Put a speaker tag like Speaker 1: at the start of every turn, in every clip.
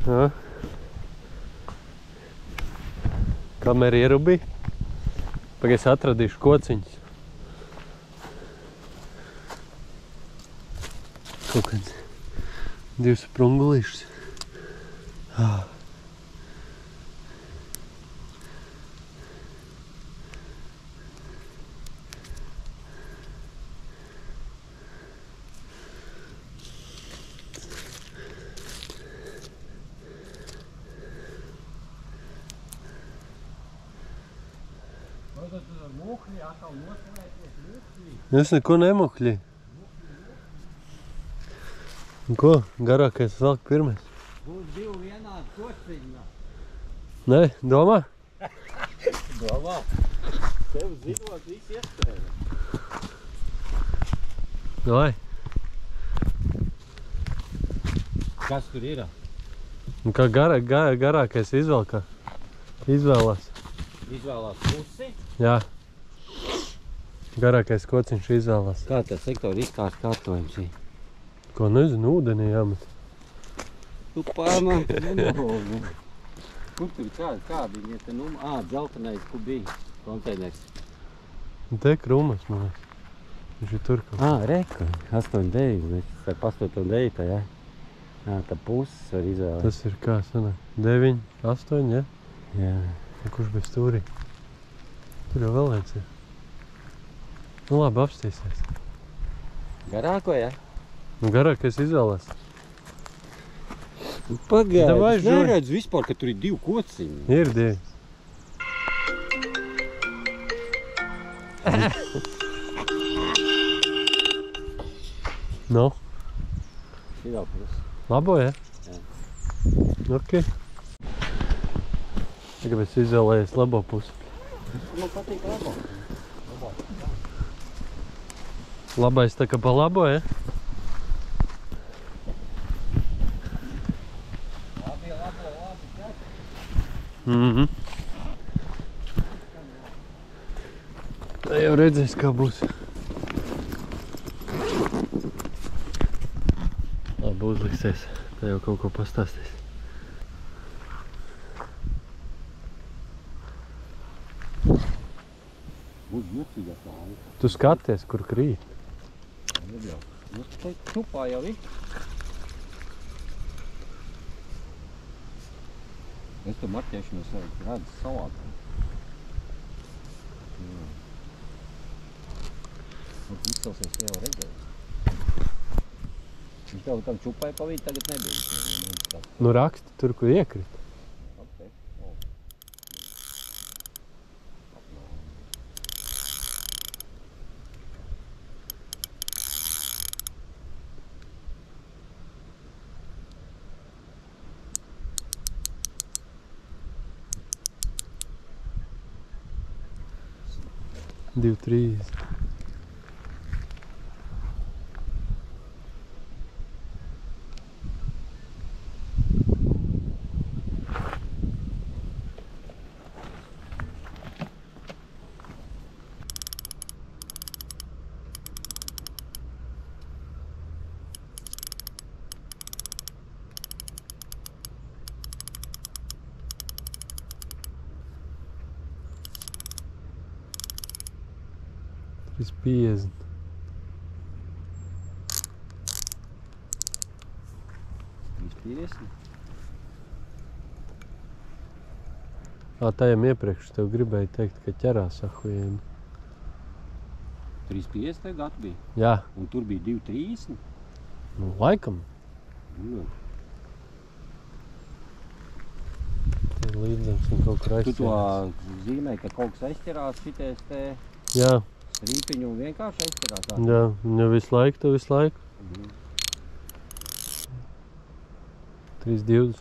Speaker 1: Jā. Kamera ierubīja. Pagaid es atradīšu kociņus. Kaut kāds 2 sprungulīšus. Es neko nemuhļi. Ko? Garākais velk pirmais?
Speaker 2: Būs 2 vienādi kociņi.
Speaker 1: Nē, domā?
Speaker 2: Domā. Tev zinot visu iespēju.
Speaker 1: Vai?
Speaker 2: Kas tur ir?
Speaker 1: Un kā garākais izvēlās?
Speaker 2: Izvēlās pusi.
Speaker 1: Jā. Garākais kociņš izvēlās.
Speaker 2: Kā tas sektor izkārt kārtojums ir?
Speaker 1: Ko nezinu, ūdenī jāmet.
Speaker 2: Tu pārmāt numuru. Kur tur kādi ir te numuri? Dzeltenais, kur bija konteiners.
Speaker 1: Un te krūmas, man liekas. Viņš ir tur kaut.
Speaker 2: Reka. 8,9. Starp 8 un 9, jā. Tā puses var izvēlēt.
Speaker 1: Tas ir kā sanāk? 9, 8, ja?
Speaker 2: Jā.
Speaker 1: Kurš bez stūrī? Tur jau vēl viens ir. Nu labi, apstīsies.
Speaker 2: Garāko, jā?
Speaker 1: Nu garākais izvēlās.
Speaker 2: Pagaidi, es neredzu vispār, ka tur ir 2 kociņi.
Speaker 1: Ir 2. Nu?
Speaker 2: Šitā pusi.
Speaker 1: Labo, ja?
Speaker 2: Jā.
Speaker 1: Ok. Tagad es izvēlējies labo pusi.
Speaker 2: Man patīk labo.
Speaker 1: Labais tā kā pa labo, ja?
Speaker 2: Labi,
Speaker 1: Tā jau redzēs, kā būs. Labi, uzliksies. Tā jau kaut ko pastāstīs.
Speaker 2: Būs jucīgās lāvi.
Speaker 1: Tu skaties, kur krīt.
Speaker 2: Jūs te čupā jau ir. Es to marķēšanos redzu savādāk. Izcelsies jau redzēju. Viņš tev tam čupai pavīt tagad nebija.
Speaker 1: Nu raksti tur, kur iekrīt. Divi, 3. Trīs 50. Tajam iepriekš tev gribēju teikt, ka ķerās ahujiem.
Speaker 2: 3,50 tagad bija?
Speaker 1: Jā.
Speaker 2: Un tur bija 2,30?
Speaker 1: Nu, laikam.
Speaker 2: Jā.
Speaker 1: Te līdzams un kaut kur
Speaker 2: Tu to
Speaker 1: aizķerās.
Speaker 2: zīmē, ka kaut kas aizķerās šities te
Speaker 1: Jā.
Speaker 2: strīpiņu un vienkārši aizķerās?
Speaker 1: Jā, ja visu laiku. 3,20.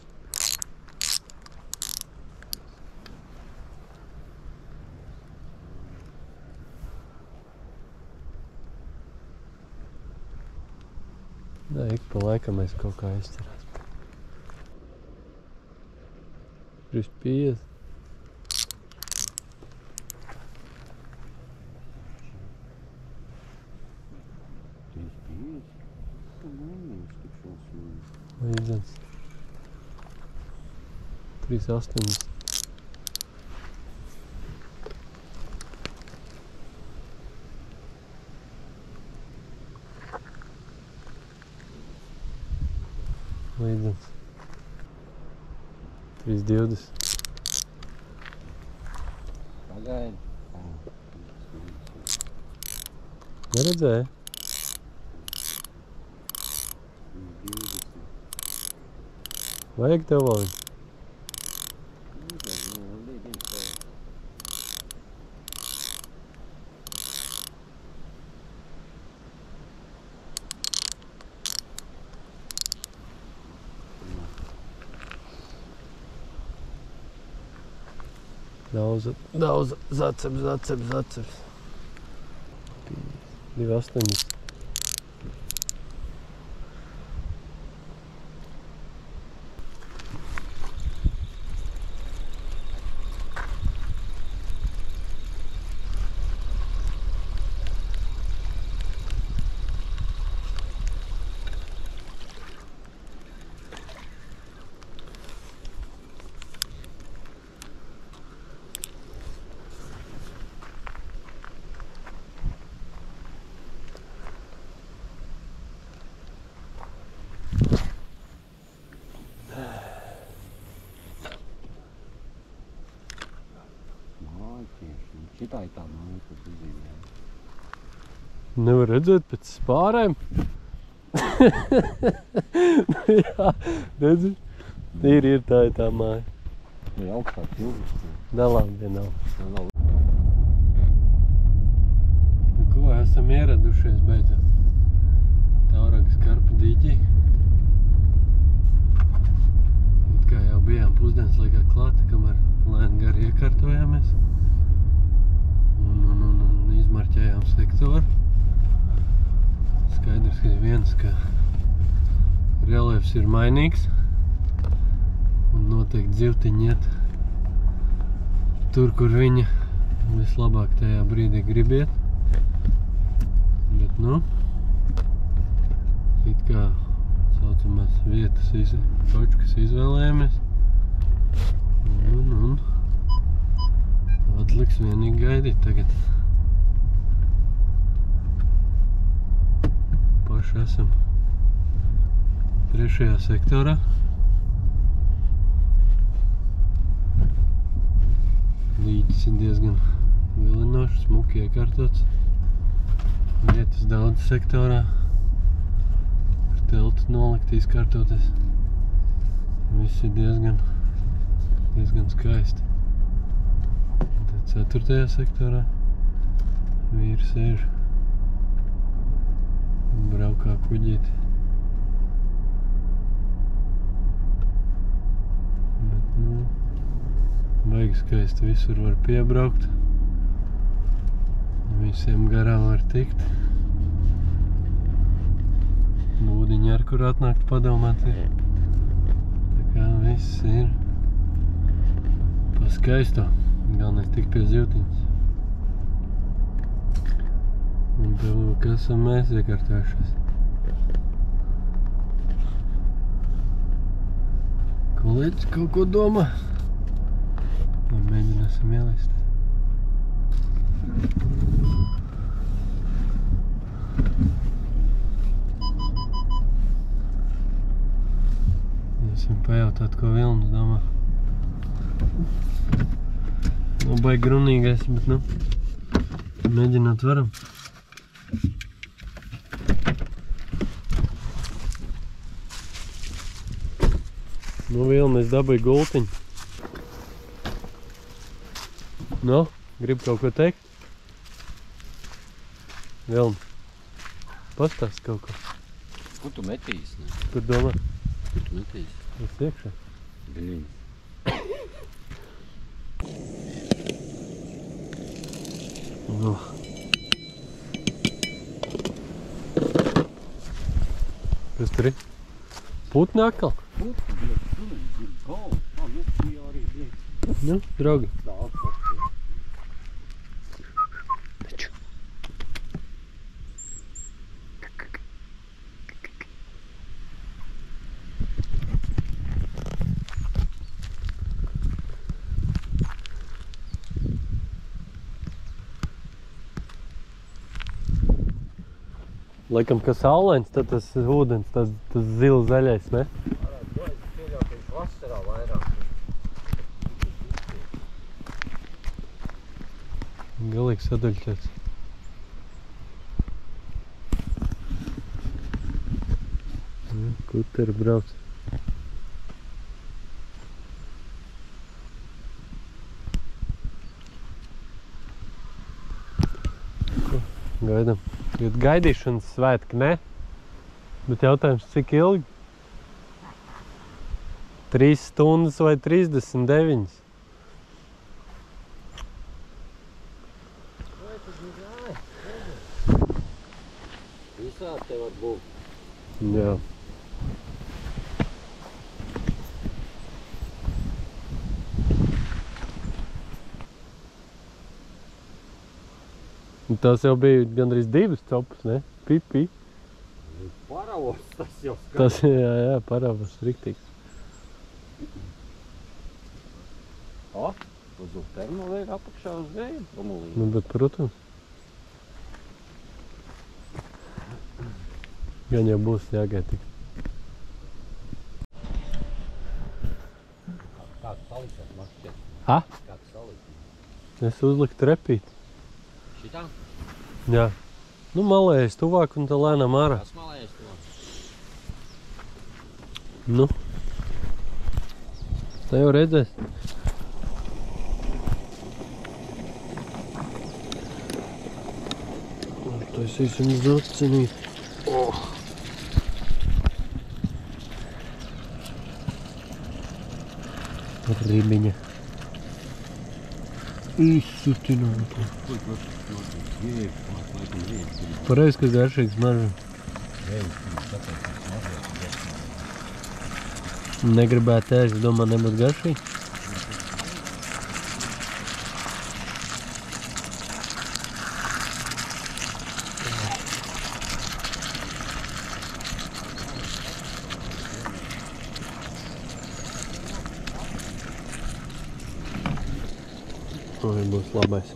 Speaker 1: Jā, ik pa laikam mēs kaut kā aizķerās. 3,50. Līdzens. 3,80. Līdzens. 3,20.
Speaker 2: Pagaidi.
Speaker 1: Neredzēji?
Speaker 2: 3,20.
Speaker 1: Vajag tev vēl? Daudz zaceps. 2,80.
Speaker 2: Šitā ir tā māja, ko tu zīmē.
Speaker 1: Nevar redzēt pēc spārēm. Jā, redzi? Ir tā ir tā māja.
Speaker 2: Vai augstāk jūgas?
Speaker 1: Dalām vienalga. Ko, esam ieradušies beidzot. Tauragas karpa dīķī. It kā jau bijām pusdienas laikā klāta, kamēr lēni gari iekārtojāmies. Un izmarķējām sektoru. Skaidrs, ka viens, ka reliefs ir mainīgs un noteikti dzivtiņi iet tur, kur viņa vislabāk tajā brīdī grib iet. Bet, it kā saucamās vietas točkas izvēlējamies. Un atliks vienīgi gaidīt tagad. Paši esam 3. sektorā. Dīķis ir diezgan vilinošs, smuki iekārtots. Vietas daudz sektorā. Ar teltu nolikt, izkārtoties. Viss ir diezgan skaisti. Tad 4. sektorā vīri sēž un braukā kuģīti. Bet, baigi skaisti, visur var piebraukt. Visiem garām var tikt. Būdiņi ar kur atnākt padomāt ir. Tā kā viss ir pa skaisto. Galvenais tik pie zivtiņas. Un tev, kas esam mēs iekārtojušies. Kolēģis kaut ko domā. Vai mēģināsim ielist. Jāsim pajautāt, ko Vilnis domā. Baigi runīgais, bet, mēģināt varam. Vilnis dabīja gultiņu. Grib kaut ko teikt? Vilnis, pastāst kaut ko.
Speaker 2: Kur tu metīsi?
Speaker 1: Kur domā?
Speaker 2: Kur tu metīsi?
Speaker 1: Es iekšā.
Speaker 2: Gaļiņas. Kas tur ir? Putni atkal? Putni, ir galva. Jā, arī bija.
Speaker 1: Draugi. Laikam, ka saulains, tad tas ūdens, tas zila zaļais, ne?
Speaker 2: To es pieļauju, ka viņš vasarā vairāk.
Speaker 1: Galīgi sadaļķēts. Kuteri brauc. Gaidam. Gaidīšanas svētki, ne? Bet jautājums, cik ilgi? 3 stundas vai 39?
Speaker 2: Visādi te var būt.
Speaker 1: Jā. Tas jau bija gandrīz 2 copus, ne? Pipi.
Speaker 2: Paravos tas jau skar.
Speaker 1: Tas, jā, paravos riktīgs.
Speaker 2: O, uz termolēra apakšā uz vēju.
Speaker 1: Nu, bet, protams. Gan jau būs jāgaid tik.
Speaker 2: Kādu salīdzēt, mašķiet?
Speaker 1: Ha?
Speaker 2: Kādu salīdzēt?
Speaker 1: Es uzliku trepīt.
Speaker 2: Šitā?
Speaker 1: Jā. Nu, malējas tuvāk un tā lēnām ārā.
Speaker 2: Tas malējas tuvāk.
Speaker 1: Nu. Tā jau redzēs. Taisīsim zacinīt. Ribiņa. Izsutināta. Pareiz, ka garšīgs maža. Negribētu ēst, domā, nebūtu garšīgi. Vai būs labais.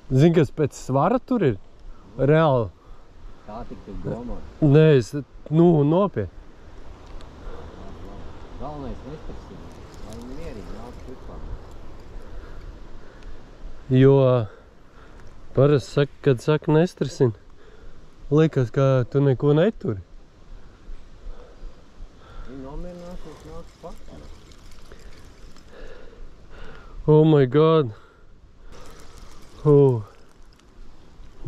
Speaker 1: Zini, kas pēc svara tur ir? Reāli.
Speaker 2: Tā tik tu domā.
Speaker 1: Nē, es, nopiet.
Speaker 2: Galvenais nestrasīt. Lai viņi mierīgi nāk šurpā.
Speaker 1: Jo parasti saka, kad saka nestrasini, liekas, ka tu neko neturi.
Speaker 2: Viņi nomierināsies nāks pakaļ.
Speaker 1: Oh my god.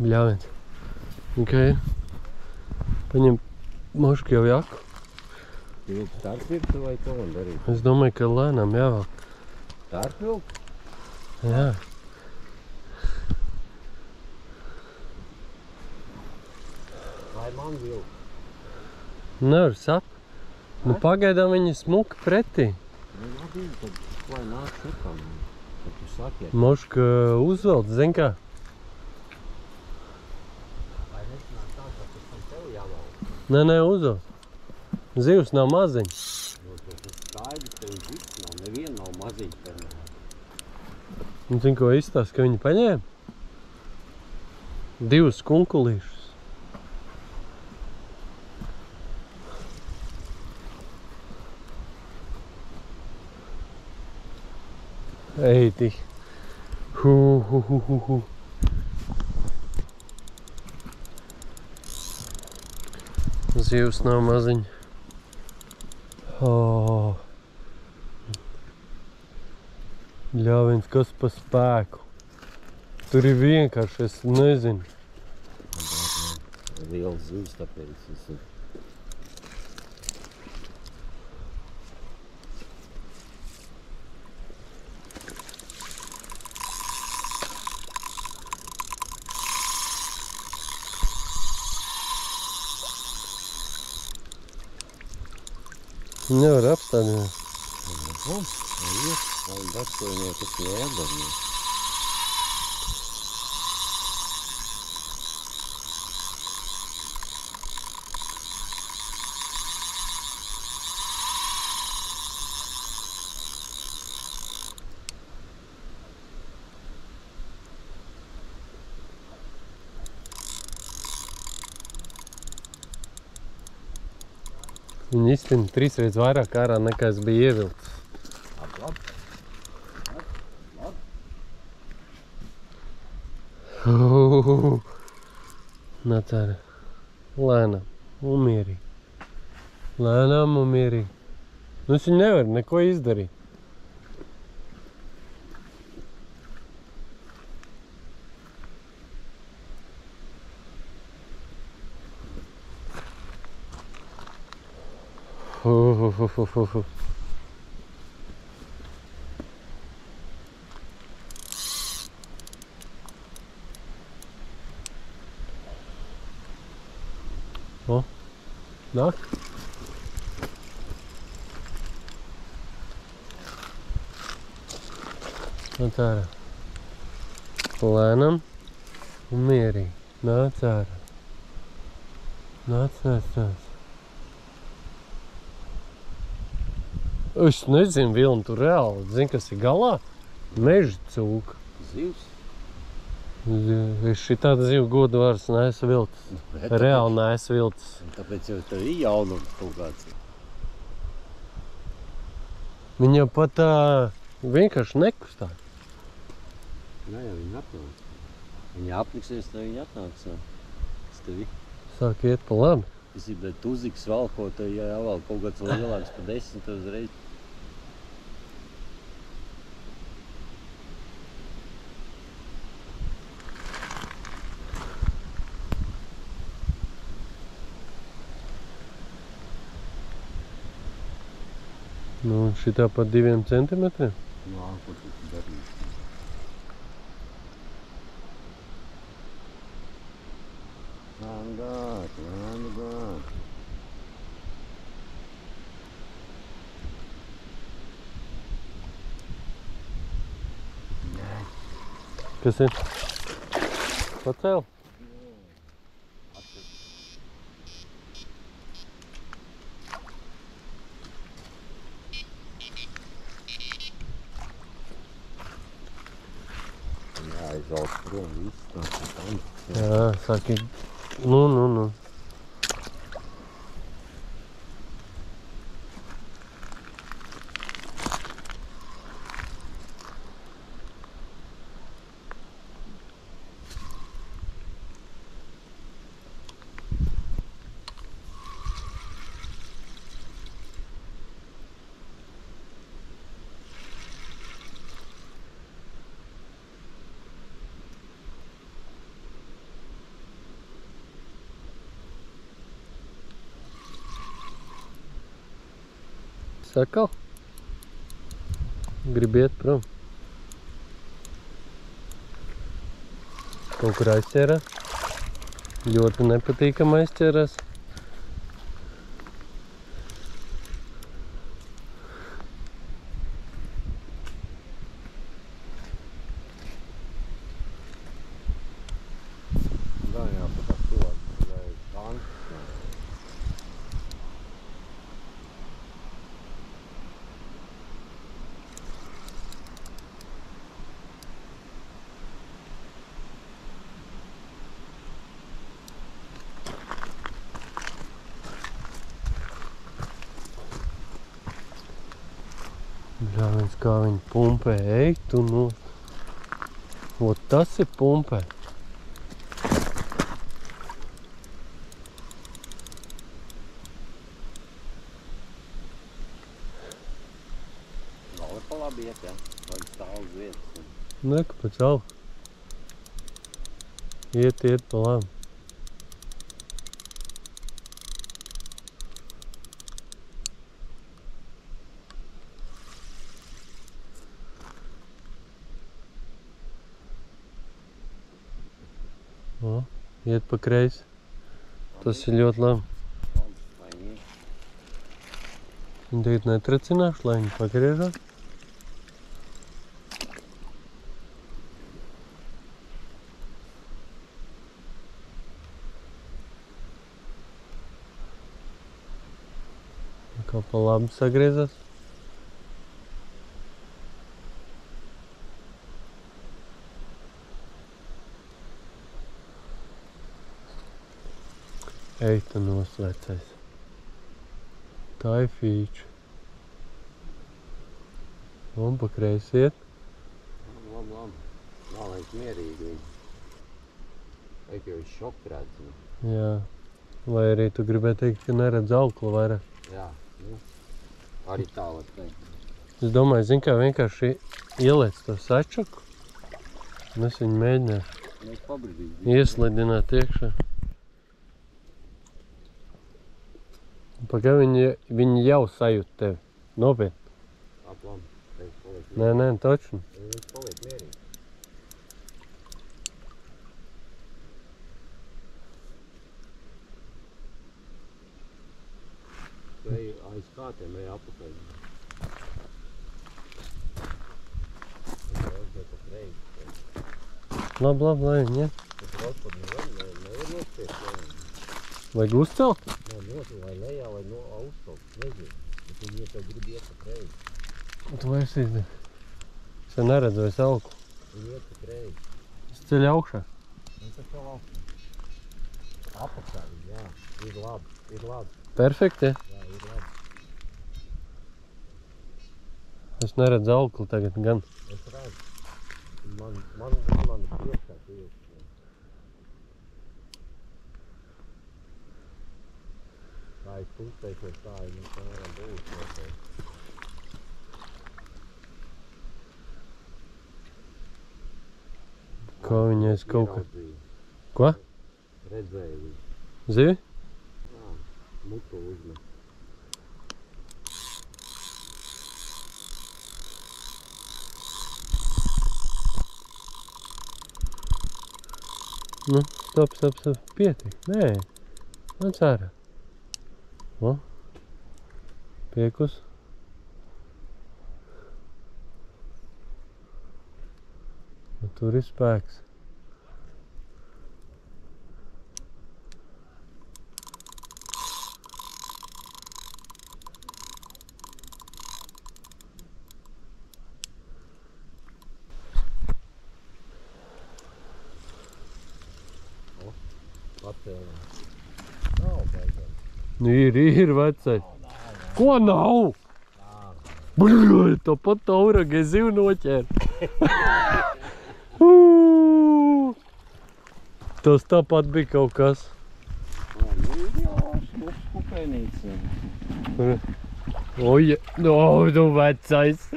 Speaker 1: Bļāviens. Ok. Paņem mošku jau jaku.
Speaker 2: Vilku starpvilku vai ko man darīt?
Speaker 1: Es domāju, ka lēnām jāvelk.
Speaker 2: Starpvilku?
Speaker 1: Jā.
Speaker 2: Vai man vilku?
Speaker 1: Nevar sap. Nu pagaidām viņi smuka pretī.
Speaker 2: Nu labi, tad lai nāk šurpā man. Tad tu saki.
Speaker 1: Moška uzvelt, zin kā?
Speaker 2: Vai nesanāk tā, ka tas tam tev jāvalk?
Speaker 1: Nē, uzvelt. Zivs nav maziņš.
Speaker 2: Jo tas skaidrs, ka viņš viss nav. Neviena nav maziņš termā.
Speaker 1: Un zin, ko izstāst, ka viņi paņēma? 2 skunkulīšus. Eiti. Zivs nav maziņa. Ļāviens, kas pa spēku. Tur ir vienkārši, es nezinu.
Speaker 2: Liels zivs, tāpēc es...
Speaker 1: Nevar apstādināt.
Speaker 2: Vai darbojniekus neēdami.
Speaker 1: Viņi iztina 3 reizes vairāk ārā nekā es biju ievilcis. Nāc ārā. Lēnām un mierīgi. Lēnām un mierīgi. Nu, es viņu nevaru neko izdarīt. O, nāk. Nāc ārā. Lēnām un mierīgi. Nāc ārā. Nāc. Es nezinu, Vilni, tu reāli zini, kas ir galā? Meža cūka.
Speaker 2: Zivs?
Speaker 1: Es šitādu zivu godu vairs neesmu vilcis. Reāli neesmu vilcis.
Speaker 2: Tāpēc jau tev ir jaunums kaut kāds.
Speaker 1: Viņa pat tā vienkārši nekustā.
Speaker 2: Jā, viņa atnāc. Viņa apliksies, tad viņa atnāc. Es tevi.
Speaker 1: Sāk iet pa labi.
Speaker 2: Es ir, bet tuziks valkot, ja jāvalk kaut kāds vēl lielāks pa 10 uzreiz.
Speaker 1: Nu, šitā pat 2 centimetriem.
Speaker 2: Nu, ko tu darīsi? Langāt.
Speaker 1: Kas ir? Pacēl?
Speaker 2: Jāizvelk prom viss.
Speaker 1: Jā, saki. Nu. Sakal? Gribi iet prom? Kaut kur aizķērās? Ļoti nepatīkam aizķērās. Žāviens, kā viņi pumpē, ej tu no. Ot tas ir pumpē.
Speaker 2: Vēl ir pa labi iet, ja? Vai stāv uz vietas?
Speaker 1: Ne, kāpēc vēl? Iet pa labi. O, iet pa kreisi. Tas ir ļoti labi. Viņi tagad netracināšu, lai viņi pagriežās. Kā pa labi sagriezās. Ej tu nos, vecais. Tā ir fīča. Un pa kreisi iet.
Speaker 2: Labi. Nav vajag mierīgi viņu. Vajag jau šokrēt.
Speaker 1: Jā. Vai arī tu gribēji teikt, ka neredz auklu vairāk?
Speaker 2: Jā, arī tā var teikt.
Speaker 1: Es domāju, zin kā vienkārši ieliec to sačaku. Un es viņu mēģināšu ieslidināt iekšā. Pagai viņi jau sajūt tevi. Nopietni.
Speaker 2: Aplam.
Speaker 1: Nē, točni.
Speaker 2: Viņš paliek mierīgi. Vai aiz kātiem, vai apakaļ.
Speaker 1: Labi, lai viņi iet. Vajag uzcelt?
Speaker 2: Vai lejā, vai uzcelt. Nezinu. Bet viņi tev grib iet pa kreisi.
Speaker 1: Tu vairs izdari. Es jau neredzu vairs auklu.
Speaker 2: Viņi iet pa kreisi.
Speaker 1: Es ceļu augšā.
Speaker 2: Viņš tā vēl augšā. Apakšā, jā. Ir labi.
Speaker 1: Perfekti, ja?
Speaker 2: Jā, ir labi.
Speaker 1: Es neredzu auklu tagad gan.
Speaker 2: Es redzu. Man priekšā tieši. Tā ir pūstēsies tā, ja mums tā nevaram būt.
Speaker 1: Ko viņais kaut kā? Ko?
Speaker 2: Redzēju viņu.
Speaker 1: Zivi?
Speaker 2: Jā, mutu uzmet.
Speaker 1: Nu, stop. Pietiek. Nē. Nāc ārā. O. Piekus. Nu, tur ir spēks. Nu, ir vecais. Ko nav? Bļuj, to pat tauragai zivu noķēr. Tas tāpat bija kaut kas.
Speaker 2: Jā, skupēnīts.
Speaker 1: Oja, nu vecais.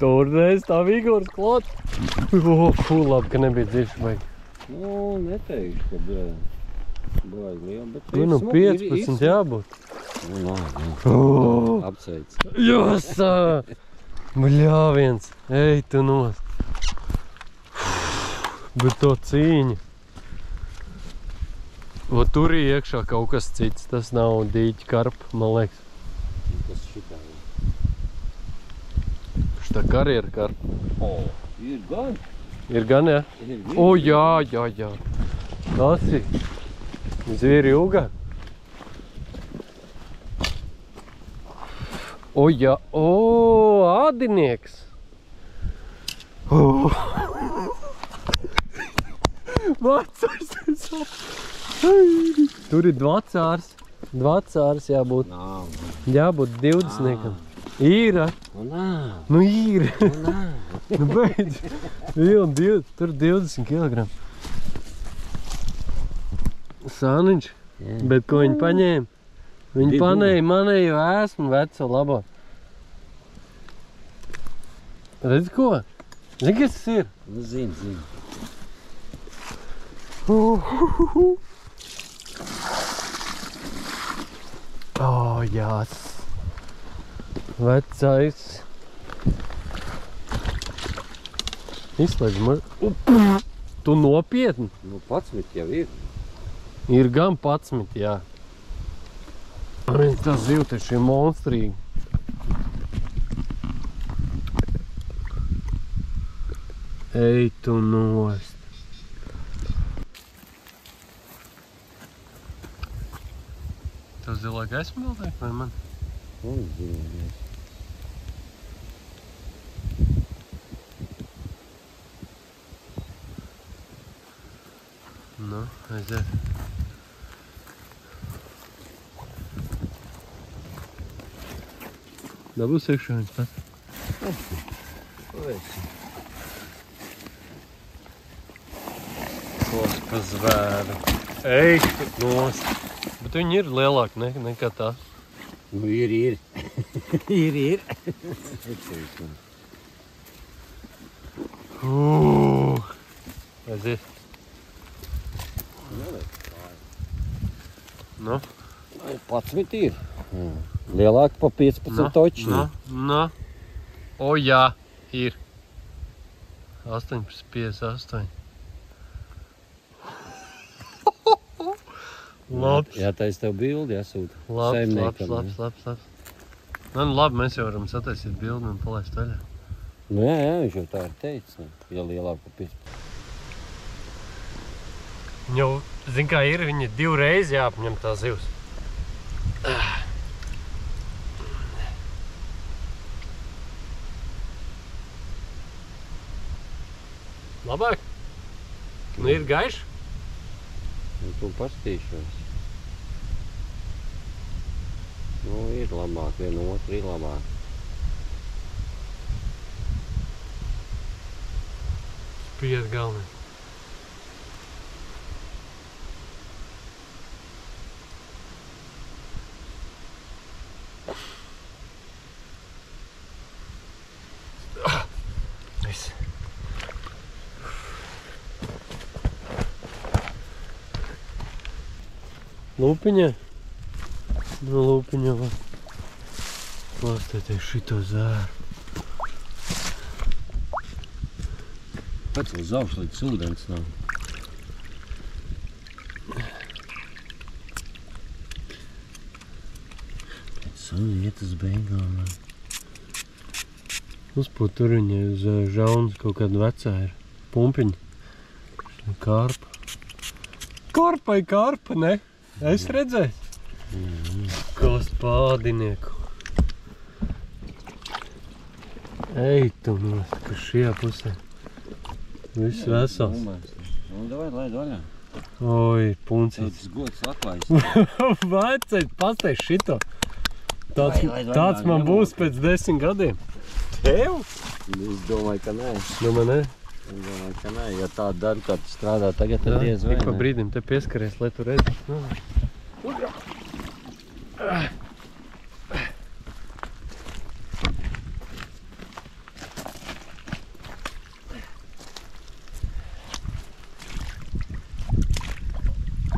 Speaker 1: Turnēs tā Vigors klāt. Labi, ka nebija dziļš baigi.
Speaker 2: Nu, neteikšu, ka bāj liela, bet
Speaker 1: Nu, 15 jābūt.
Speaker 2: Nu, apsveic.
Speaker 1: Jāsā! Bļāviens, ej tu nost. Bet to cīņa. O, tur ir iekšā kaut kas cits, tas nav dīķa karpa, man liekas.
Speaker 2: Tas šitā ir.
Speaker 1: Šitā karjera karpa.
Speaker 2: O, ir gan.
Speaker 1: Ir gan, jā? O, jā. Tas ir. Zvieri ilgā. O, jā. O, ādinieks. O. Vecais. Tur ir dvacārs. Dvacārs jābūt.
Speaker 2: Nav.
Speaker 1: Jābūt 20-niekam. Īra. Nu īra. Nu beidz. Tur 20 kg. Sāniņš. Bet ko viņi paņēma? Viņi panēja manēju esmu veco labo. Redzi ko? Zini, kas tas ir?
Speaker 2: Nu, zini.
Speaker 1: O, jās. Vecais. Izslēdz man. Tu nopietni?
Speaker 2: Nu, 11 jau ir.
Speaker 1: Ir gan 11, jā. Tā ziva taču ir monstrīga. Ej tu nost. Tas zilā gaisma vēl teik vai man?
Speaker 2: Un zini.
Speaker 1: Nu, aiziet. Dabūs iekšā viņš pat. Kos pa zvēru. Ej, nost. Bet viņi ir lielāki nekā tā.
Speaker 2: Nu, ir. ir.
Speaker 1: Aiziet. Nu?
Speaker 2: 11 ir. Lielāki pa 15 toči.
Speaker 1: O, jā, ir. 18,58. Labs.
Speaker 2: Jā, tā es tev bildi jāsūta.
Speaker 1: Labs. Nu, labi, mēs jau varam sataisīt bildi un palaist vaļā.
Speaker 2: Nu, jā, viņš jau tā ir teicis, ne? Ja lielāk pa 15.
Speaker 1: Jau, zin kā ir, viņi 2 reizes jāapņem tā zivs. Labāk? Nu, ir gaiši?
Speaker 2: Nu, tu pastīšos. Nu, ir labāk, viena otra ir labāk.
Speaker 1: Spied galvenais. Viss. Lūpiņa? Nu, lūpiņa var klāstēties šito zēru.
Speaker 2: Pats uz augšu līdz ūdens nav. Pēc iet uz beigām.
Speaker 1: Uzpūt tur viņa uz žaunas kaut kāda vecā ir pumpiņa. Karpa. Karpa, ne? Es redzēju. Kost pādinieku. Ej tu nost, kas šajā pusē. Viss vesels.
Speaker 2: Nu, davai, laid vaļā.
Speaker 1: Oi, puncīts.
Speaker 2: Tas gods atlaist.
Speaker 1: Vecēt, pastāj šito. Tāds man būs pēc 10 gadiem. Tev?
Speaker 2: Es domāju, ka nē.
Speaker 1: Domāju, ne?
Speaker 2: Es domāju, ka nē. Ja tā dara, kā tu strādā tagad, tad diez vai,
Speaker 1: tik pa
Speaker 2: ne?
Speaker 1: brīdim te pieskaries, lai tu redzi.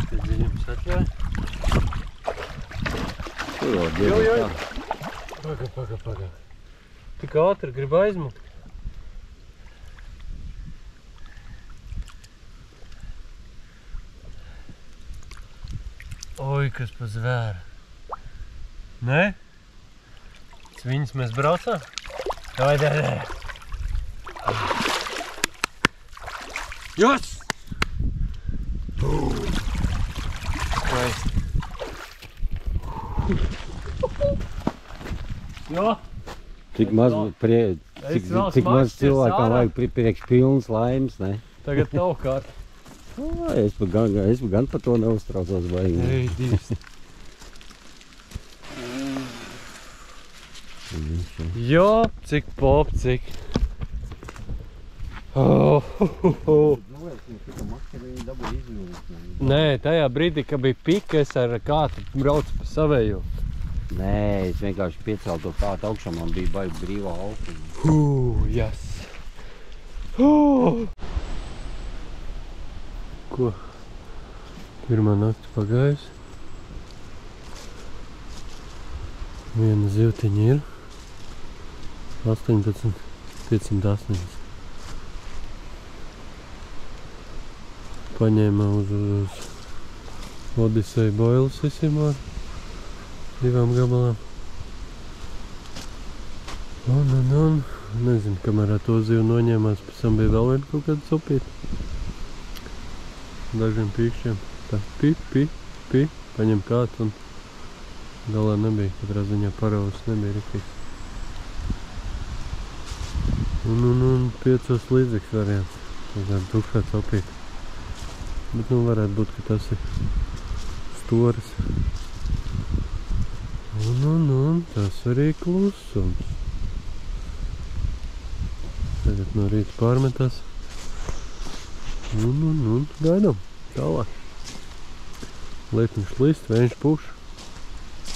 Speaker 1: Te dziļums atļauj.
Speaker 2: Tur jau diezgan tā.
Speaker 1: Paga. Tik ātri grib aizmukt. Oi, kas pa zvēru. Nē? Viņas mēs braucām? Davai. Jos! Jo!
Speaker 2: Cik maz cilvēkam vajag priekš pilns laimes, ne?
Speaker 1: Tagad tavu kārtu.
Speaker 2: Es gan par to neuztraucos baigi.
Speaker 1: Ej, divs. Jo, cik pop, cik. Nē, tajā brīdī, kad bija pika, es ar kātu braucu pa savējo.
Speaker 2: Nē, es vienkārši piecēlu to kātu augšā, man bija baigi brīvā auga.
Speaker 1: Jas. Ko? Pirmā nakts pagājusi. Viena zivtiņa ir. 18,580. Paņēma uz Odiseju boilas visiem ar 2 gabalām. Un. Nezinu, kamēr ar to zivu noņēmās, pēc tam bija vēl viena kaut kāda sopīta. Dažiem pīkšķiem. Tā pi, paņem kāds un galā nebija. Katrā ziņā paraus nebija riktīgs. Un 5 līdzīgs variants. Tāda tukšā sopīta. Bet varētu būt, ka tas ir storis. Un tas arī klusums. Tagad no rīta pārmetās. Un gaidām tālāk. Lietums līst, vējš puš.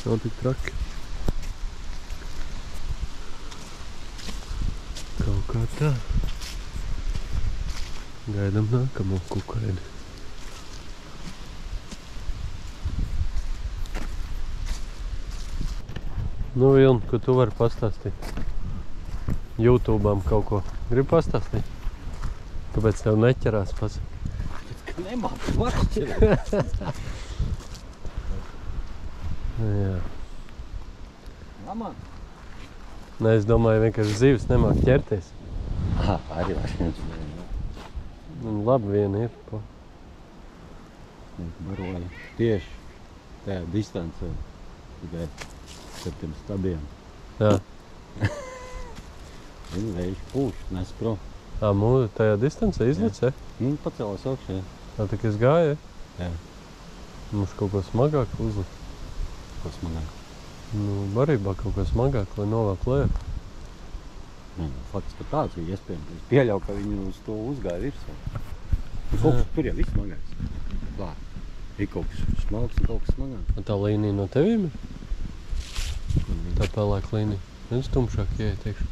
Speaker 1: Nav tik traki. Kaut kā tā. Gaidām nākamo kukaini. Nu, Vilni, ko tu vari pastāstīt? YouTube'am kaut ko. Gribi pastāstīt? Kāpēc tev neķerās pats?
Speaker 2: Ka nemāku maršķirēt.
Speaker 1: Jā.
Speaker 2: Lamā?
Speaker 1: Nē, es domāju, vienkārši zivs nemāk ķerties.
Speaker 2: Arī var.
Speaker 1: Labi, viena ir.
Speaker 2: Baroja tieši tajā distancē. Tikai ar tiem stabiem.
Speaker 1: Jā.
Speaker 2: Viņa vējš pūš, nes prom.
Speaker 1: Mūdu tajā distancē izlicē?
Speaker 2: Viņa pacēlās augšā.
Speaker 1: Tā tik es gāju?
Speaker 2: Jā.
Speaker 1: Mums kaut ko smagāk uzlikt.
Speaker 2: Ko smagāk?
Speaker 1: Nu, barībā kaut ko smagāk, lai novāk lejā.
Speaker 2: Faktiski tāds bija iespējams. Es pieļauju, ka viņi uz to uzgāja virsā. Tur jau viss smagāks. Klāt. Ir kaut kas smalks un kaut kas smagāks.
Speaker 1: Tā līnija no tevīm ir? Tā pelēk līnija. Viens tumšāk ieiet iekšā.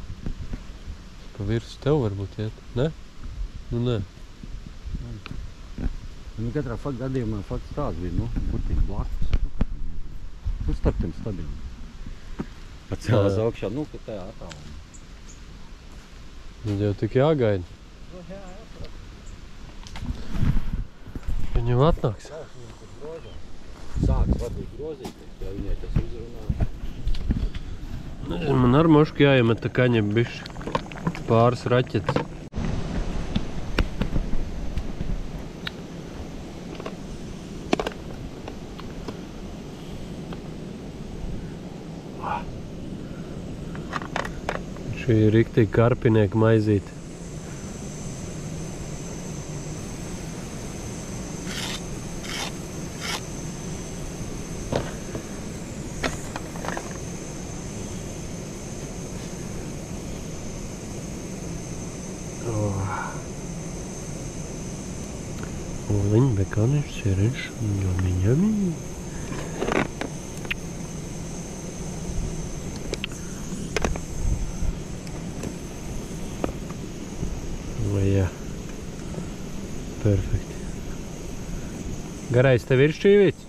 Speaker 1: Pa virsu tev varbūt iet. Ne? Nu, nē.
Speaker 2: Nu, katrā gadījumā fakts tāds bija, nu, burtīgi blakus. Nu, starp tiem stabiem. Pacēlās augšā, nu, ka tajā attālumā.
Speaker 1: Nu, jau tik jāgaida. Viņa jau atnāks.
Speaker 2: Sāks varbūt grozīt, ja viņai tas uzrunā.
Speaker 1: Man ar mošku jāiemet tā kaņa bišķi. Pāris raķetes. Šī ir riktīgi karpinieka maizīte. Oliņi, bekāniši, siereņš, jami. Jā, perfekti. Garais, tev ir šķīvīts?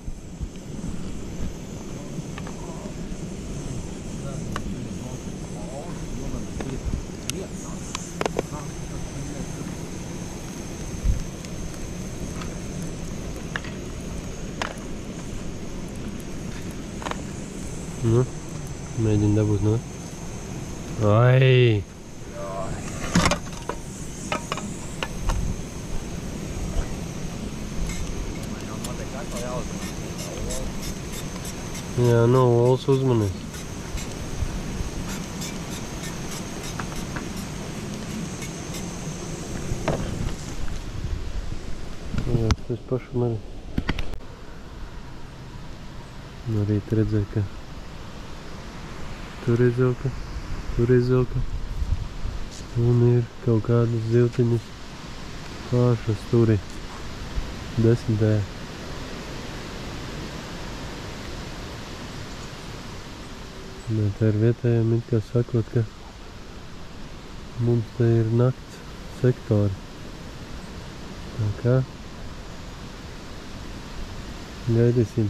Speaker 1: Nu, mēģini dabūt no. Ai! Jā, nav olas uzmanīt. Jā, es pašam arī. No rīta redzēju, ka tur izvilka. Un ir kaut kādas zivtiņas pāršas turī. 10. Bet ar vietējiem it kā sakot, ka mums te ir nakts sektori. Tā kā gaidīsim.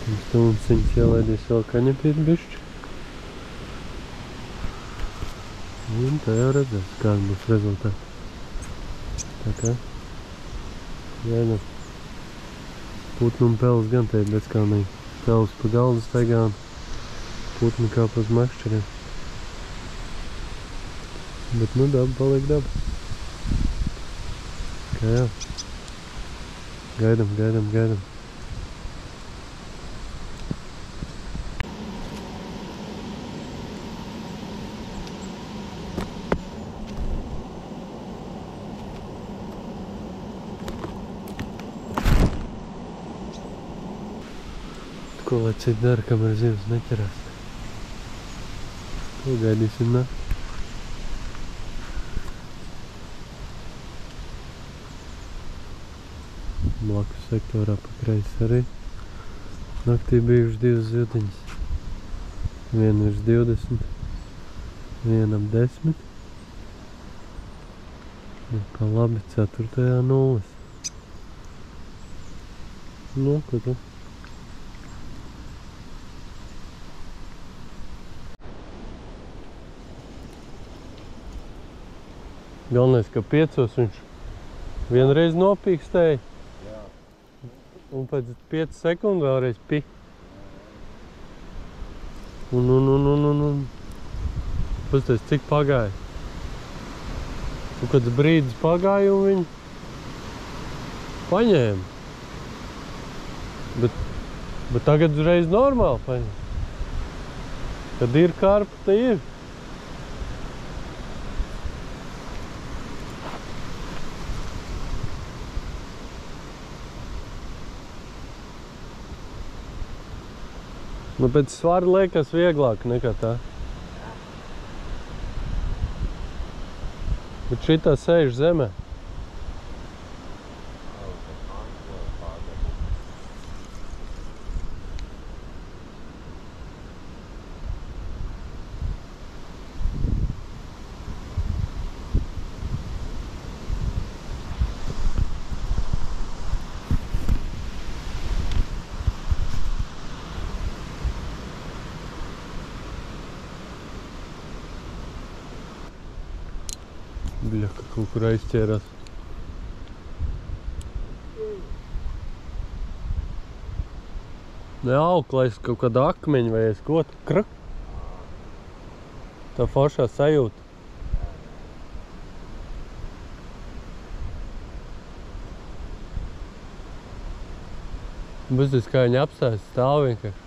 Speaker 1: Pirms stundas ielaidīs vēl kaņepīt bišķi. Un tā jau redzēs, kāda būs rezultāti. Tā kā gaidām. Putnu un peles gan te ir bezkalnīgi. Peles pa galdu staigā un putni kā pa makšķeriem. Bet nu daba paliek daba. Kā jā. Gaidam. Ko lai citi dara, kamēr zivs neķerās. To gaidīsim, ne? Blakus sektorā pa kreisi arī. Naktī bijuši 2 zivtiņas. Viena virs 20, viena ap 10. Un pa labi 4. nulles. Nu, ko tu? Galvenais, ka 5 viņš vienreiz nopīkstēja. Un pēc 5 sekundu vēlreiz pi. Un. Pasties, cik pagāja. Un kāds brīdis pagāja un viņi paņēma. Bet tagad uzreiz normāli paņēma. Kad ir karpa, te ir. Nu, pēc svara liekas vieglāk nekā tā. Bet šitā sēž zemē. Bļa, ka kaut kur aizķērās. Ne auklais kaut kāda akmeņa vai es ko? Krak. Tā foršā sajūta. Bezdies kā viņa apstājas, stāv vienkārši.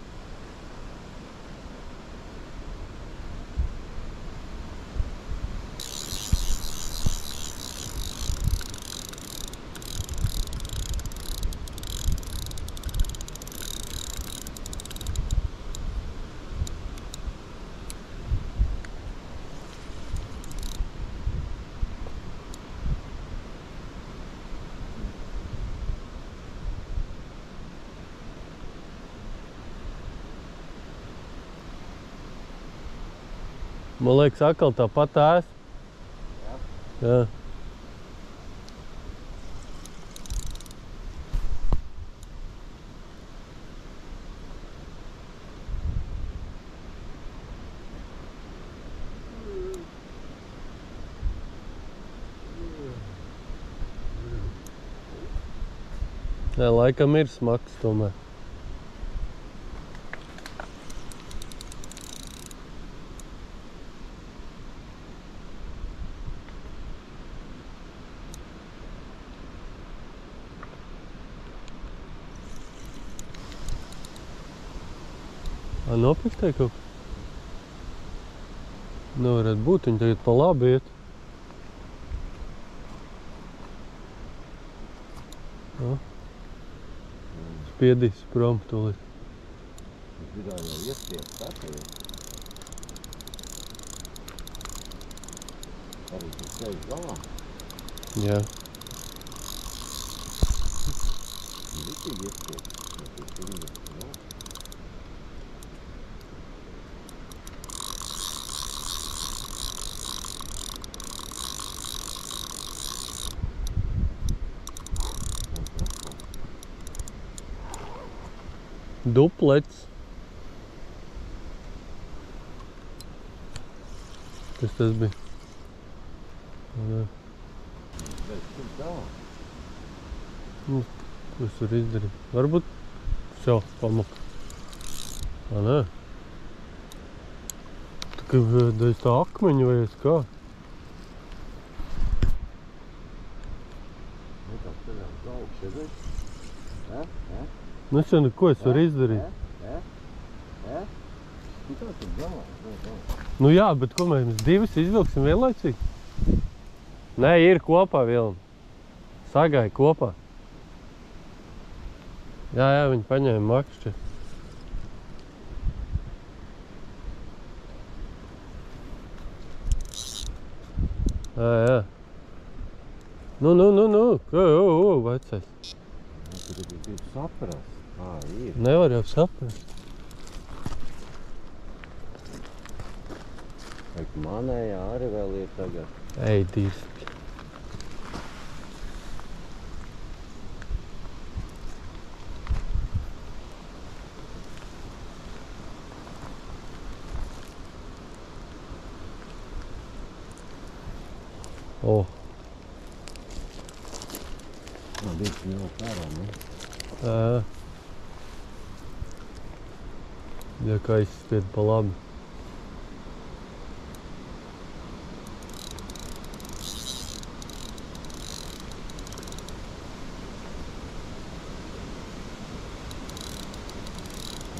Speaker 1: Man liekas, atkal tāpat ēs. Jā. Jā, laikam ir smags tomēr. Nopiktēja kaut ko? Nevarētu būt, viņi tagad pa labi iet. Spiedīs prom tūlīt.
Speaker 2: Es gribēju jau iestiet tāpēc. Arī tas ceļš galā.
Speaker 1: Jā.
Speaker 2: Vitīgi iestiet.
Speaker 1: Duplets. Kas tas bija? Jā. Nu, ko es varu izdarīt? Varbūt šo pamaka. Nē. Tā kā dēļ tā akmeņa vai es kā? Nesen, ko es varu izdarīt? Nu jā, bet ko mēs divas izvilksim vienlaicīgi? Nē, ir kopā vilni. Sagāja kopā. Jā, viņi paņēma makšķi. Jā. Nu, vecais.
Speaker 2: Tur ir saprast. Ir.
Speaker 1: Nevar jau saprast.
Speaker 2: Manējā arī vēl ir tagad.
Speaker 1: Ej, diski. O.
Speaker 2: Viņš jau kārā, ne?
Speaker 1: Jā. Ja kā izspied pa labi.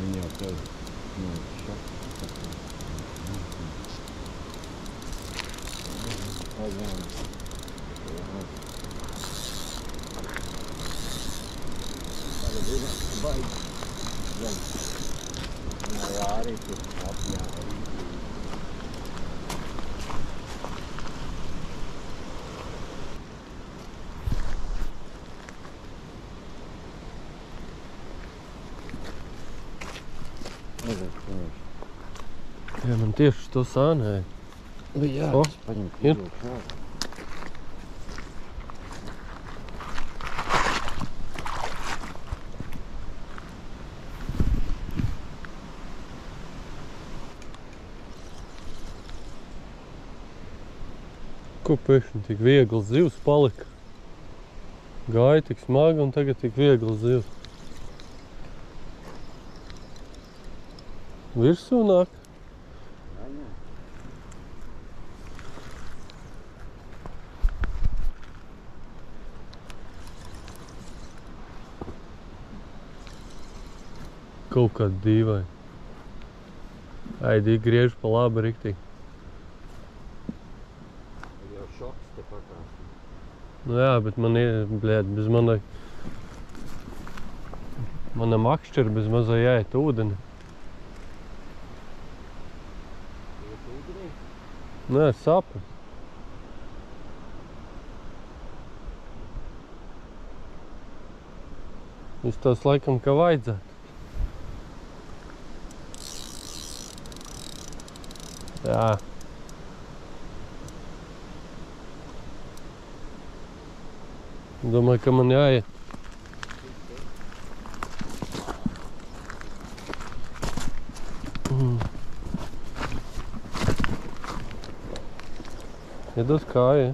Speaker 2: Viņi jau tev šoks. Jā, arī tur apjāra.
Speaker 1: Jā, man tieši to sānēja.
Speaker 2: Jā,
Speaker 1: O,
Speaker 2: paņem
Speaker 1: ir.
Speaker 2: šādu.
Speaker 1: Ko pēkšņi tik viegls zivs palika? Gāja tik smagi un tagad tik viegls zivs. Virsū nāk. Kaut kāda dīvaini. Aidī griež pa labi riktīgi.
Speaker 2: Jau šoks te pakās.
Speaker 1: Nu jā, bet man ir, bļēd, bez manai... Mana makšķera bez mazai jāiet ūdeni.
Speaker 2: Iet ūdenī?
Speaker 1: Nē, sapra. Izstās laikam, ka vajadzētu. Jā. Domāju, ka man jāiet. Ied uz kāju.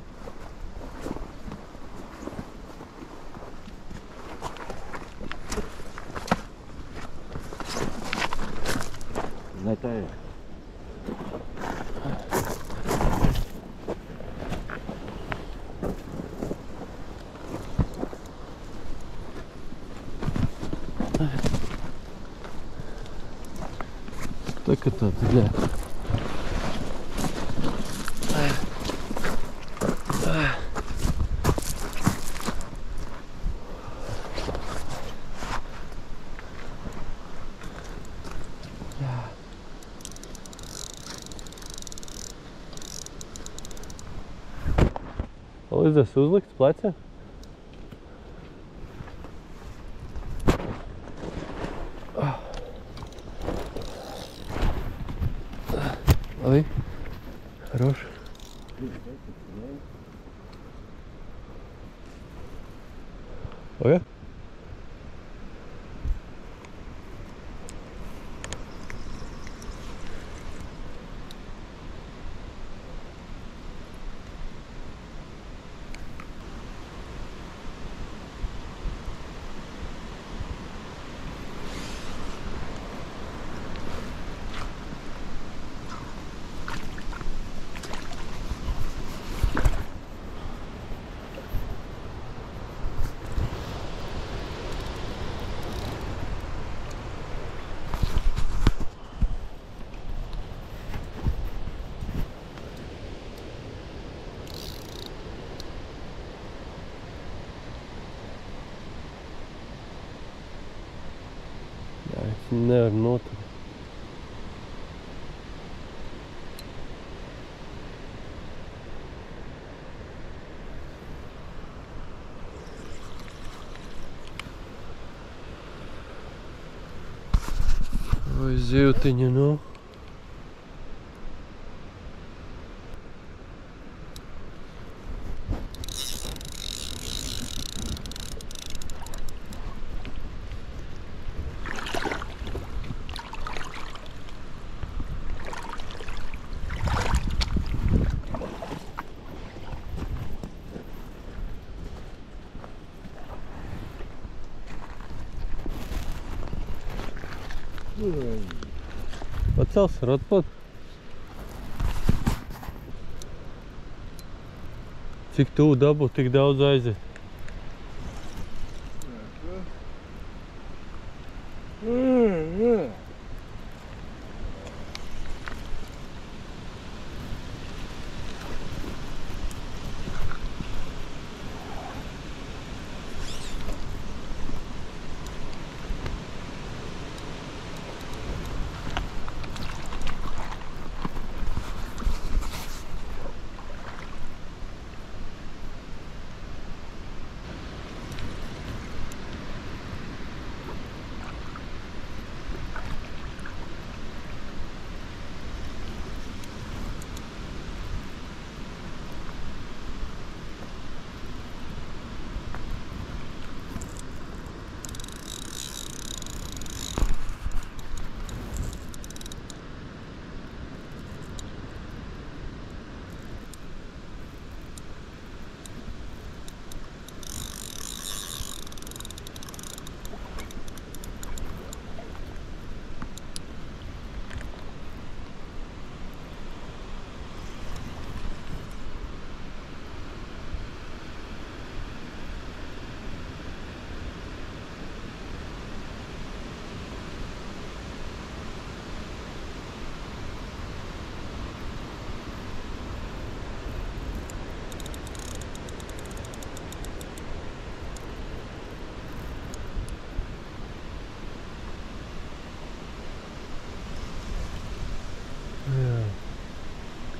Speaker 2: Ne te.
Speaker 1: Так это, бля. Līdzēs uzlikts plecē? Labi. Хорош. O ja? Jā, es nevaru noturēt. Vai zivtiņa, nu. Pacels, var atpūt. Cik tu dabu, tik daudz aiziet.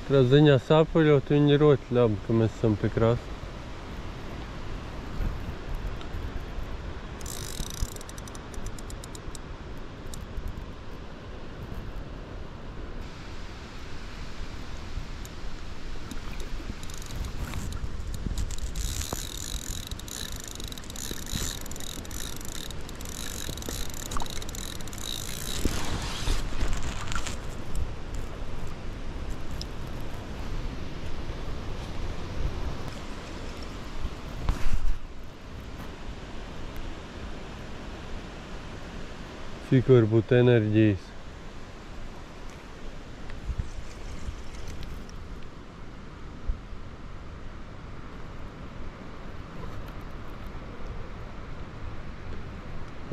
Speaker 1: Katrā ziņā sāpuļot viņi ir ļoti labi, ka mēs esam pie krasta. Cik var būt enerģijas?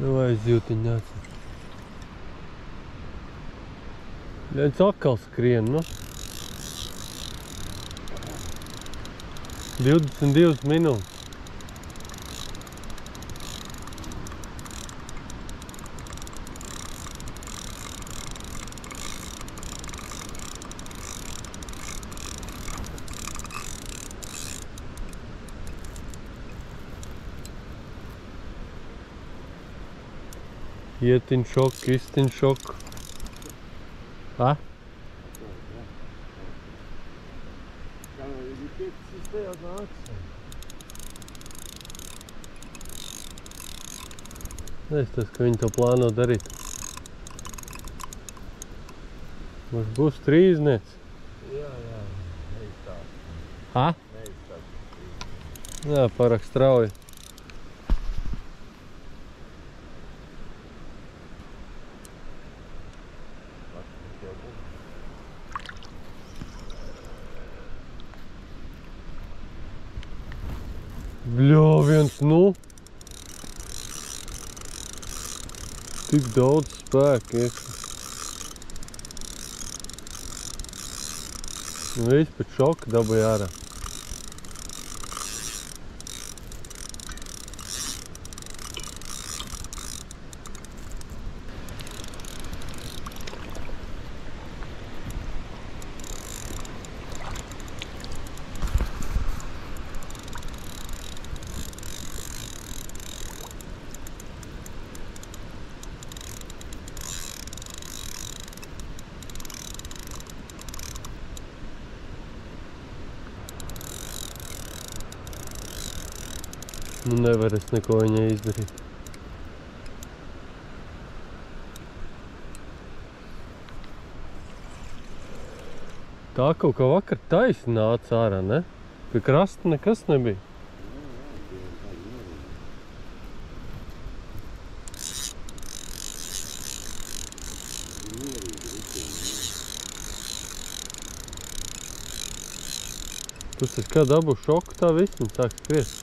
Speaker 1: Vai zivtiņi nāca? Viens atkal skrien, nu. 22 minūtes. Ietiņ šoku, iztiņ šoku. Ha? Es tas, ka viņi to plāno darīt. Mums būs trīzniec.
Speaker 2: Jā, neizstāst.
Speaker 1: Ha?
Speaker 2: Neizstāst.
Speaker 1: Jā, pārāk strauji. Bļo, viens, nu. Tik daudz spēka iekšā. Viss pēc šoka dabūja ārā. Nu nevar es neko viņai izdarīt. Tā kaut kā vakar taisi nāca ārā, ne? Pie krasta nekas nebija. Tas ir kā dabu šoku, tā viss viņa sāk skriest.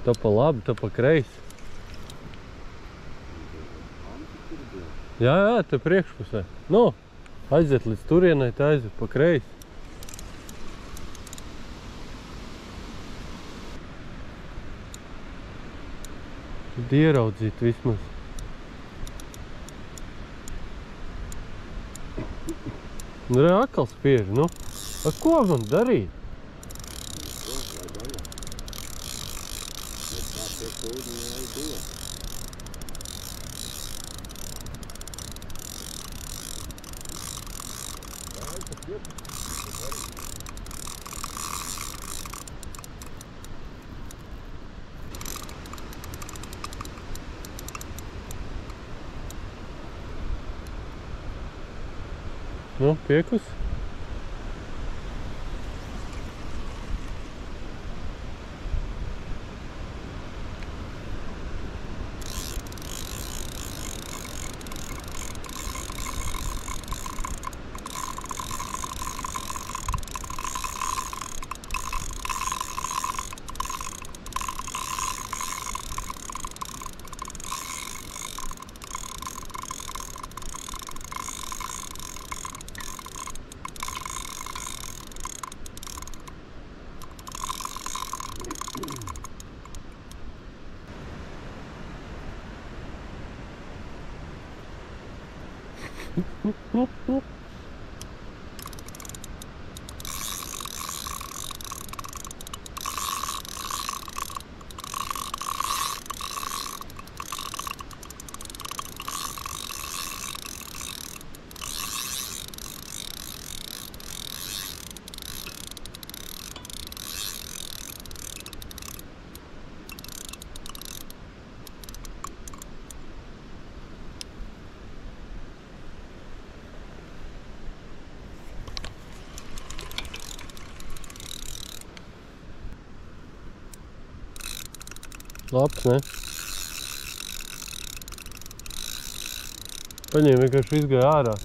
Speaker 1: Tā pa labi, tā pa kreisi. Jā, te priekšpusē. Nu, aiziet līdz turienai, tā aiziet pa kreisi. Tad ieraudzīt vismaz. Nu, re, atkal spieži, nu. A, ko man darīt? Nu, piekus. Labs, ne? Paņēma vienkārši izgāja ārā.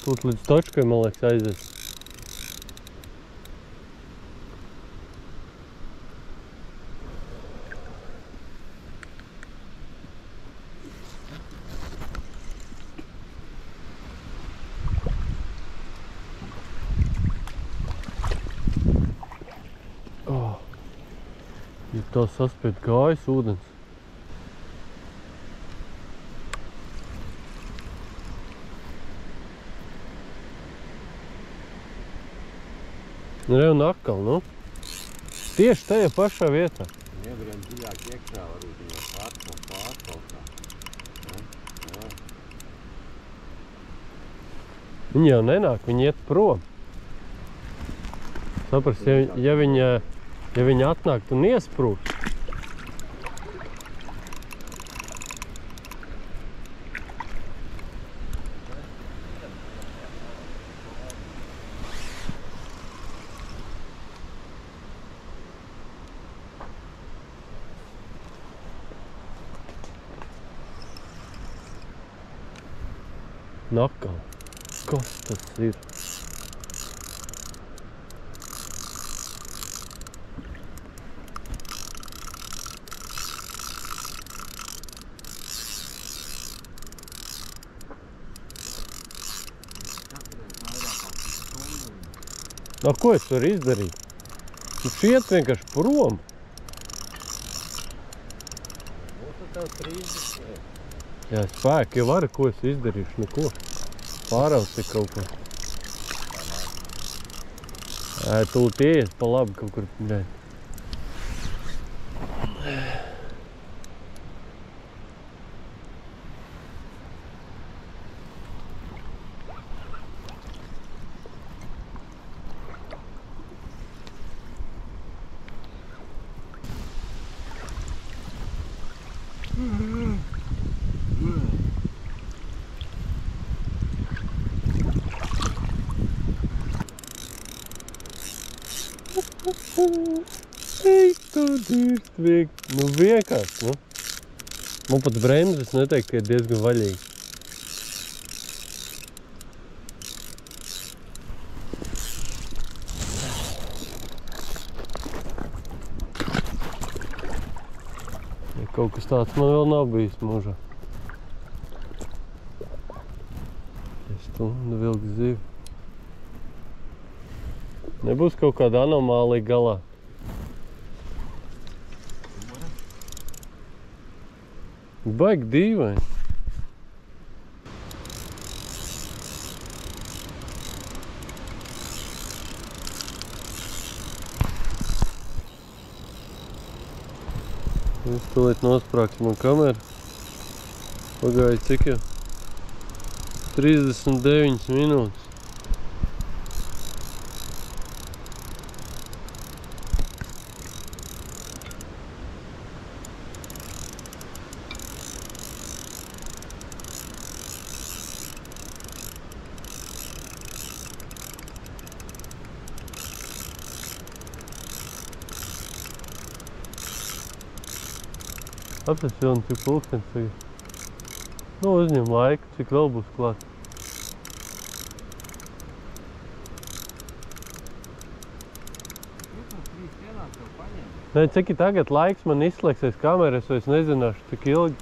Speaker 1: Tūt līdz točkai, man liekas, aizies. Tā saspied kājas ūdens. Re, un atkal, nu. Tieši tajā pašā vietā.
Speaker 2: Iebriem dziļāk iekšā, varbūt viņai pārkautā.
Speaker 1: Viņi jau nenāk, viņi iet prom. Saprast, ja viņi atnāk un iesprūst. Nakal. Kas tas ir? Ko es varu izdarīt? Tu šiet vienkārši prom. Jā, spēki jau var, ko es izdarīšu, neko. Pārausti kaut ko. Tūlīt ieies pa labi kaut kur. Nē. Ei, tu dirst, nu vienkārši, nu. Man pat bremzes neteikt, ka ir diezgan vaļīgi. Ja kaut kas tāds man vēl nav bijis mūžā. Es stundu vilku zivi. Nebūs kaut kāda anomālija galā. Baigi dīvaini. Es tūlīt nosprāks man kameru. Pagāja cik jau? 39 minūtes. Apsies filmu, cik pulkstenis tagad. Nu, uzņem laiku, cik vēl būs klāt. Nē, cik ir tagad laiks man izslēgsies kameras, es nezināšu, cik ilgi.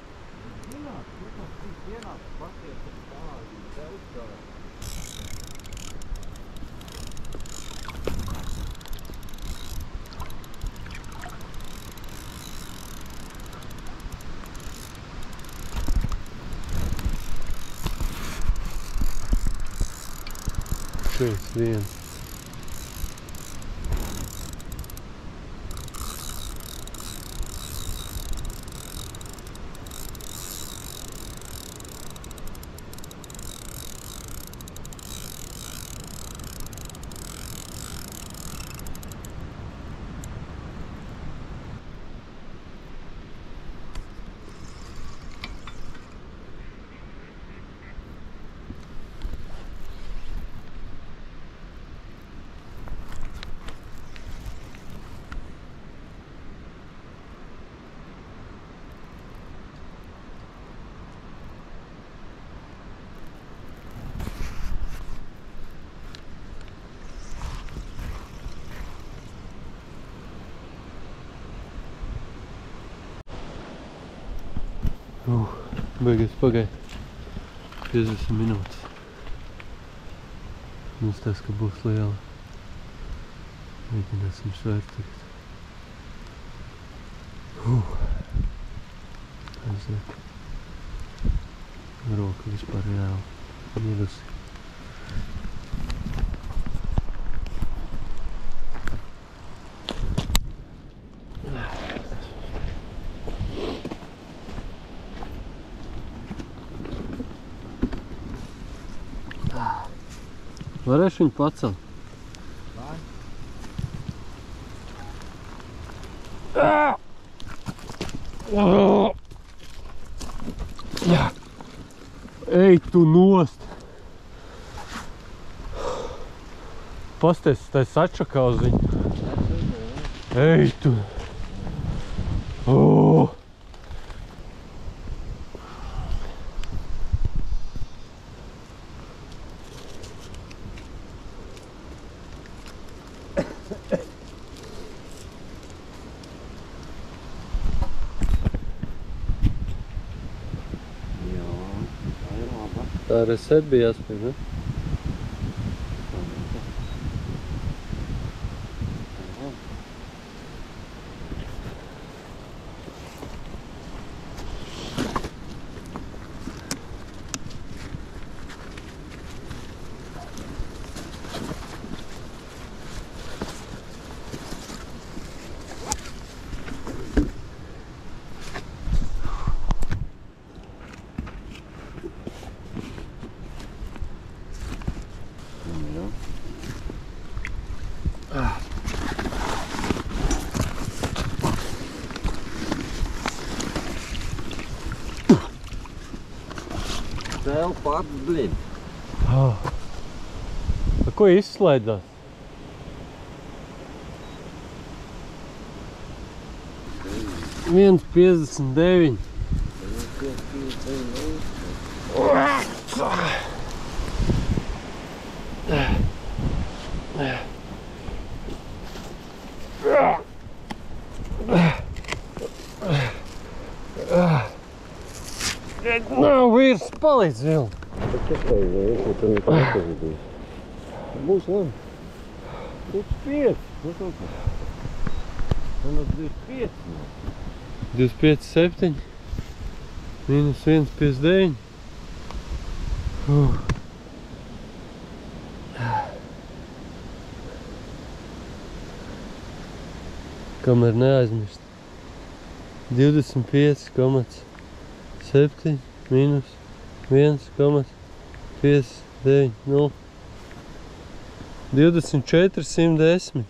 Speaker 1: Šīs viena. Beigas pagaid 50 minūtes. Mums tas, ka būs liela. Mēģināsim svērt tagad. Aiziet. Roka vispār reāli mirusi. Varēšu viņu pacelt? Ej tu nost! Pasties, tas atšakā uz viņu. Ej tu! Tā reset bija jāspēj, ne?
Speaker 2: Tev pat, blin.
Speaker 1: Ko izslēdzās? 1,59. Nav vīrs, palīdz vēl.
Speaker 2: Kas tev ir? Tur nekā nepazudīs. Būs labi. 25. Man 25.
Speaker 1: 25,7. Minus 1,59. Kamēr neaizmirst. 25,7 minus 1,590. 24,110.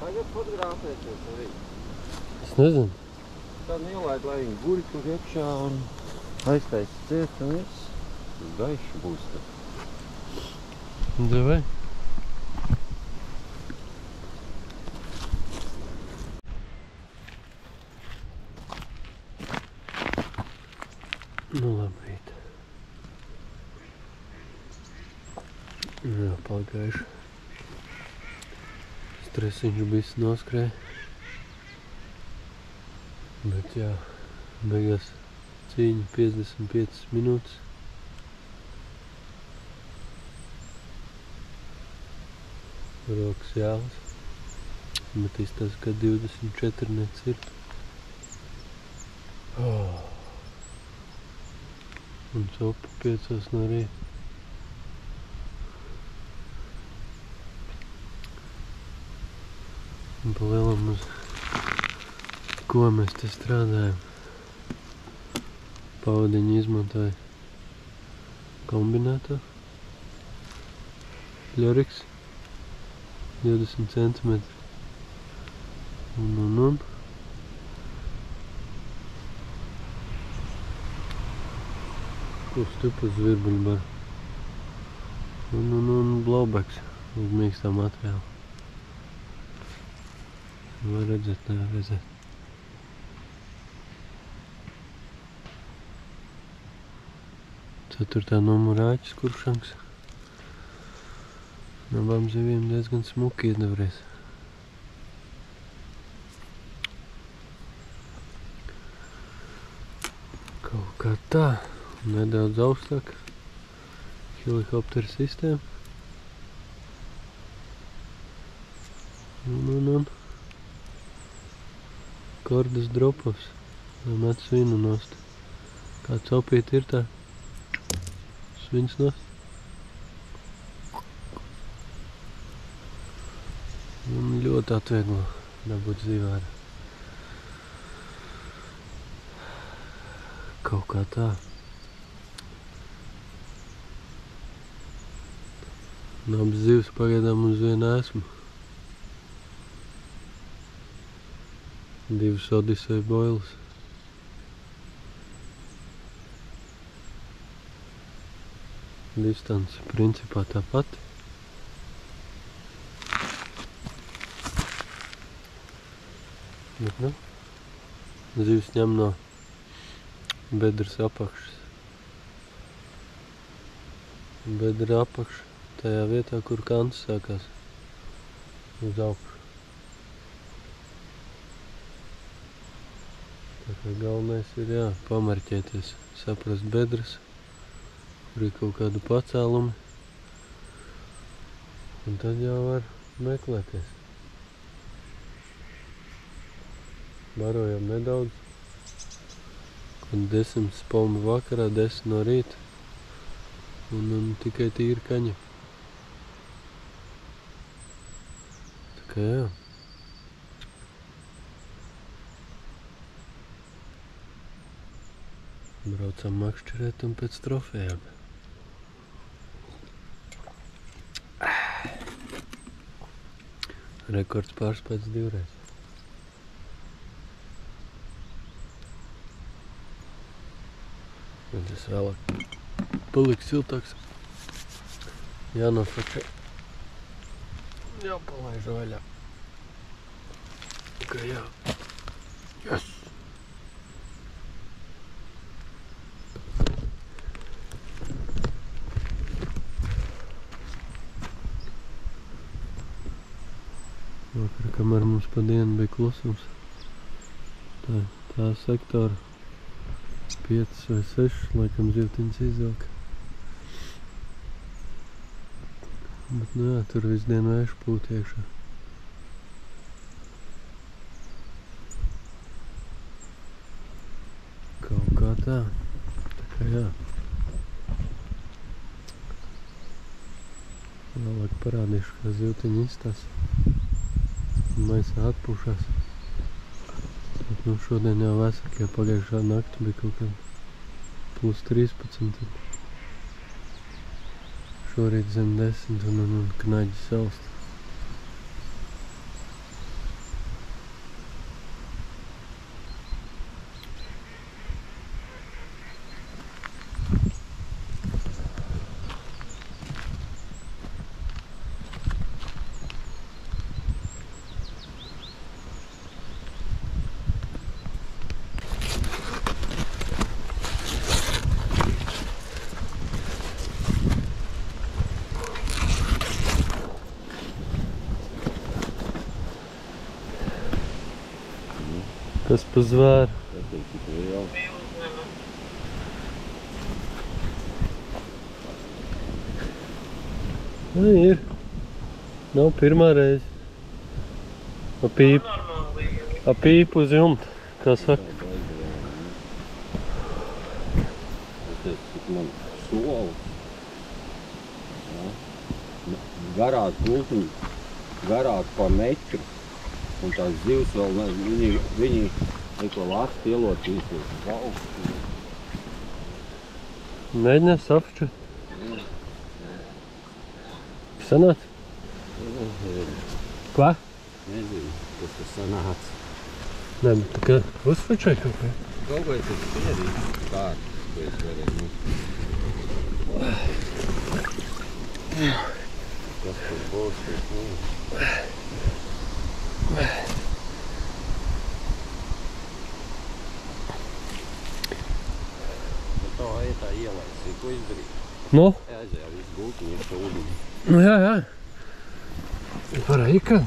Speaker 2: Tagad fotografēties arī.
Speaker 1: Es nezinu.
Speaker 2: Tā neielaid, lai viņi guļ tur iekšā un aiztais ciet un viss. Tas gaišs būs tad.
Speaker 1: Davai. Nu labrīt. Jā, pagaiši. Stresiņš bijis noskrēja. Bet jā, beigās cīņa 55 minūtes. Rokas jālas. Bet izstāsta, ka 24 nec ir. Un copa 5 no rīta. Un pa lielam uz ko mēs te strādājam. Pavadiņu izmantoja kombinēto. Ļoriks 20 cm. Un. Stupas zvirbuļbaru. Un blowbacks uz mīkstā materiāla. Var redzēt, nevar redzēt. Ceturtā numura āķis kuršanks. Abām zivīm diezgan smuki iedavries. Kaut kā tā. Nedaudz augstāk. Helikoptera sistēma. Un. Kordas dropovs. Met svinu nost. Kā copīt ir tā? Svins nost. Un ļoti atvieglo dabūt zivāri. Kaut kā tā. Un abas zivs pagaidām uz vienu esmu. 2 Odyssey boilas. Distance principā tā pati. Bet, nu, zivs ņem no bedres apakšas. Bedra apakša tajā vietā, kur kants sākās uz augšu. Tā kā galvenais ir, jā, pamarķēties, saprast bedres, kur ir kaut kādu pacēlumi, un tad jau var meklēties. Barojam nedaudz, kad 10 spalmi vakarā, 10 no rīta, un tikai tīri kaņa. Tā kā jā. Braucam makšķerēt un pēc trofējām. Rekords pārspēts 2 reizes. Un tas vēlāk paliks siltāks. Jānofočē. Jāpalaiž vaļā. Tikai jā. Yes! Vakar, kamēr mums pa dienu bija klusums, tā sektora 5 vai 6, laikam zivtiņas izvelka. Bet, nu jā, tur visu dienu vējš pūt iekšā. Kaut kā tā. Tā kā jā. Vēlāk parādīšu, kā zivtiņa izstās. Maisā atpūšās. Bet, nu, šodien jau vēsāk, jo pagājušā nakti bija kaut kā +13. Šorīt zem 10 un knaģi salst. Kas pa zvēru?
Speaker 2: Tas ir tik liels.
Speaker 1: Nu, ir. Nav pirmā reize. Pa pīpu uz jumta, kā saka.
Speaker 2: Tas ir tik man solis. Garāk gultiņi, garāk pa metru. Un tās zivs vēl, viņi neko lasti ielocīsies uz augstu.
Speaker 1: Mēģinās safčot. Sanāc? Kva?
Speaker 2: Nezinu, kas tas sanāca.
Speaker 1: Nē, bet tā kā uzfečai kaut kā.
Speaker 2: Kaut vai tas pierīt kārtas, ko es varēju. Kas tur būs, tas būs. Tā ietā ielaisīja, ko izdarīt?
Speaker 1: Nu?
Speaker 2: Ezerā visu gultiņu ir pa ūdeni.
Speaker 1: Nu jā, jā. Varēja, ka.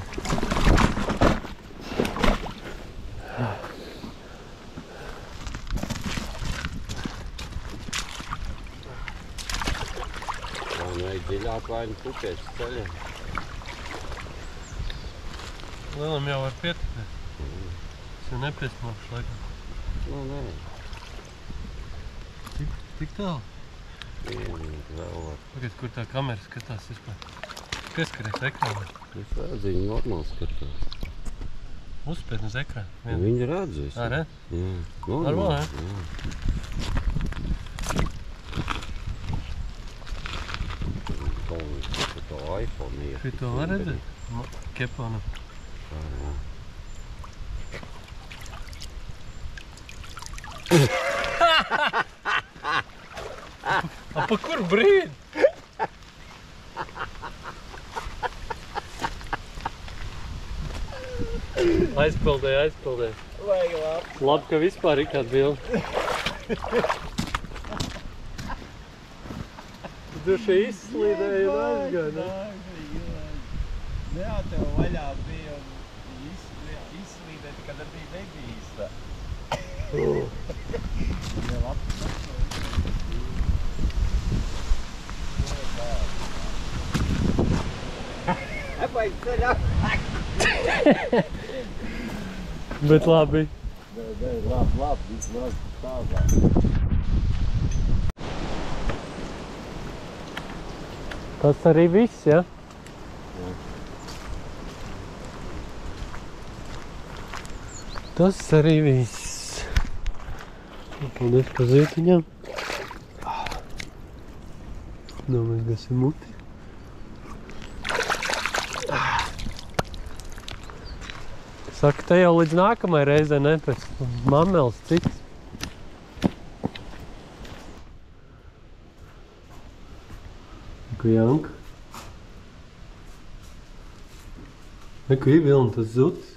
Speaker 2: Vai nu ej dziļāk, vai nu tupies ceļā.
Speaker 1: Lielam jau var pietikties. Es jau nepiesmokšu laikam.
Speaker 2: Nu, nē.
Speaker 1: Tik tālu?
Speaker 2: Vēl var.
Speaker 1: Pagad, kur tā kamera skatās vispār? Pieskarēs ekrānā.
Speaker 2: Es redzu, viņi normāli skatās.
Speaker 1: Uzspied uz ekrāna.
Speaker 2: Viņi redz visu.
Speaker 1: Ā, re?
Speaker 2: Jā.
Speaker 1: Normāli,
Speaker 2: Jā. To iPhone ir.
Speaker 1: Šito var redzēt? Keponam. Pa kur brīdi? Aizpildēja.
Speaker 2: Vajag labi.
Speaker 1: Labi, ka vispār ir kāda bilde. Tu šeit izslīdēji un aizgāji, ne?
Speaker 3: Jā, tev vaļā bija izslīdēt, kad bija nebija. Ja labs vajag ceļā.
Speaker 1: Bet labi.
Speaker 3: Labi, vismaz tādā.
Speaker 1: Tas arī viss, ja? Tas arī viss. Paldies par zītiņām. Nomēģināsim muti. Saka, te jau līdz nākamai reizē, ne? Pēc mammeles cits. Janka. Reku, Ivilna, tas zuds.